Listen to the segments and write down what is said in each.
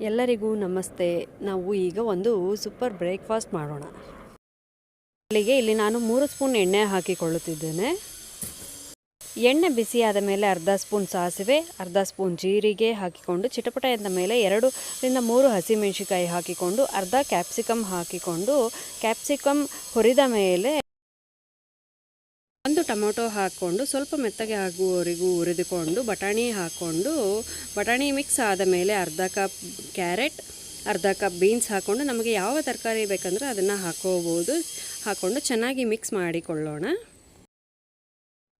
ಎಲ್ಲರಿಗೂ ನಮಸ್ತೆ. ನಾವು ಈಗ ಒಂದು ಸೂಪರ್ ಬ್ರೇಕ್ಫಾಸ್ಟ್ ಮಾಡೋಣ. ಇಲ್ಲಿ ನಾನು 3 ಸ್ಪೂನ್ ಎಣ್ಣೆ ಹಾಕಿಕೊಳ್ಳುತ್ತಿದ್ದೇನೆ. ಎಣ್ಣೆ ಬಿಸಿಯಾದ ಮೇಲೆ ಅರ್ಧ ಸ್ಪೂನ್ ಸಾಸಿವೆ, ಅರ್ಧ ಸ್ಪೂನ್ ಜೀರಿಗೆ ಹಾಕಿಕೊಂಡು ಚಿಟಪಟ ಎಂದ ಮೇಲೆ 2ರಿಂದ 3 ಹಸಿಮೆಣಸಿಕಾಯಿ ಹಾಕಿಕೊಂಡು ಅರ್ಧ ಕ್ಯಾಪ್ಸಿಕಮ್ ಹಾಕಿಕೊಂಡು ಕ್ಯಾಪ್ಸಿಕಮ್ ಹುರಿದ ಮೇಲೆ 1 ಟೊಮೊಟೊ ಹಾಕ್ಕೊಂಡು ಸ್ವಲ್ಪ ಮೆತ್ತಗೆ ಆಗುವವರೆಗೂ ಹುರಿದುಕೊಂಡು ಬಟಾಣಿ ಹಾಕ್ಕೊಂಡು ಬಟಾಣಿ ಮಿಕ್ಸ್ ಆದ ಮೇಲೆ ಅರ್ಧ ಕಪ್ ಕ್ಯಾರೆಟ್, ಅರ್ಧ ಕಪ್ ಬೀನ್ಸ್ ಹಾಕ್ಕೊಂಡು ನಮಗೆ ಯಾವ ತರಕಾರಿ ಬೇಕಂದ್ರೆ ಅದನ್ನು ಹಾಕೋಬೋದು. ಹಾಕ್ಕೊಂಡು ಚೆನ್ನಾಗಿ ಮಿಕ್ಸ್ ಮಾಡಿಕೊಳ್ಳೋಣ.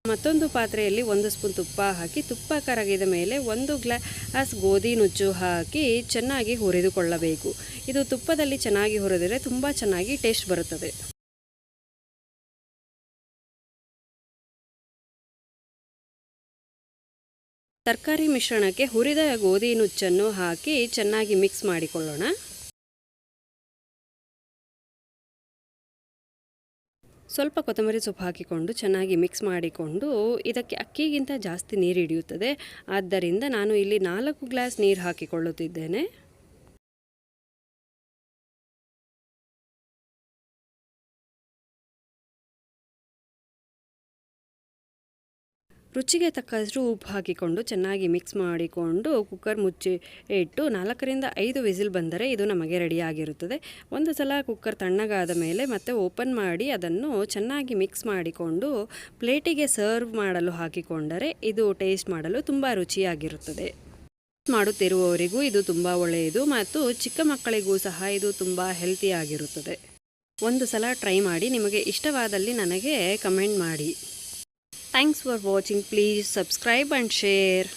ಮತ್ತೊಂದು ಪಾತ್ರೆಯಲ್ಲಿ 1 ಸ್ಪೂನ್ ತುಪ್ಪ ಹಾಕಿ ತುಪ್ಪ ಕರಗಿದ ಮೇಲೆ 1 ಗ್ಲಾಸ್ ಗೋಧಿ ನುಚ್ಚು ಹಾಕಿ ಚೆನ್ನಾಗಿ ಹುರಿದುಕೊಳ್ಳಬೇಕು. ಇದು ತುಪ್ಪದಲ್ಲಿ ಚೆನ್ನಾಗಿ ಹುರಿದರೆ ತುಂಬ ಚೆನ್ನಾಗಿ ಟೇಸ್ಟ್ ಬರುತ್ತದೆ. ತರಕಾರಿ ಮಿಶ್ರಣಕ್ಕೆ ಹುರಿದ ಗೋಧಿ ನುಚ್ಚನ್ನು ಹಾಕಿ ಚೆನ್ನಾಗಿ ಮಿಕ್ಸ್ ಮಾಡಿಕೊಳ್ಳೋಣ. ಸ್ವಲ್ಪ ಕೊತ್ತಂಬರಿ ಸೊಪ್ಪು ಹಾಕಿಕೊಂಡು ಚೆನ್ನಾಗಿ ಮಿಕ್ಸ್ ಮಾಡಿಕೊಂಡು ಇದಕ್ಕೆ ಅಕ್ಕಿಗಿಂತ ಜಾಸ್ತಿ ನೀರು ಹಿಡಿಯುತ್ತದೆ. ಆದ್ದರಿಂದ ನಾನು ಇಲ್ಲಿ 4 ಗ್ಲಾಸ್ ನೀರು ಹಾಕಿಕೊಳ್ಳುತ್ತಿದ್ದೇನೆ. ರುಚಿಗೆ ತಕ್ಕಷ್ಟು ಉಪ್ಪು ಹಾಕಿಕೊಂಡು ಚೆನ್ನಾಗಿ ಮಿಕ್ಸ್ ಮಾಡಿಕೊಂಡು ಕುಕ್ಕರ್ ಮುಚ್ಚಿ ಇಟ್ಟು 4ರಿಂದ 5 ವಿಸಿಲ್ ಬಂದರೆ ಇದು ನಮಗೆ ರೆಡಿಯಾಗಿರುತ್ತದೆ. ಒಂದು ಸಲ ಕುಕ್ಕರ್ ತಣ್ಣಗಾದ ಮೇಲೆ ಮತ್ತೆ ಓಪನ್ ಮಾಡಿ ಅದನ್ನು ಚೆನ್ನಾಗಿ ಮಿಕ್ಸ್ ಮಾಡಿಕೊಂಡು ಪ್ಲೇಟಿಗೆ ಸರ್ವ್ ಮಾಡಲು ಹಾಕಿಕೊಂಡರೆ ಇದು ಟೇಸ್ಟ್ ಮಾಡಲು ತುಂಬ ರುಚಿಯಾಗಿರುತ್ತದೆ. ಮಾಡುತ್ತಿರುವವರಿಗೂ ಇದು ತುಂಬ ಒಳ್ಳೆಯದು ಮತ್ತು ಚಿಕ್ಕ ಮಕ್ಕಳಿಗೂ ಸಹ ಇದು ತುಂಬ ಹೆಲ್ತಿಯಾಗಿರುತ್ತದೆ. ಒಂದು ಸಲ ಟ್ರೈ ಮಾಡಿ ನಿಮಗೆ ಇಷ್ಟವಾದಲ್ಲಿ ನನಗೆ ಕಮೆಂಟ್ ಮಾಡಿ. Thanks for watching. Please subscribe and share.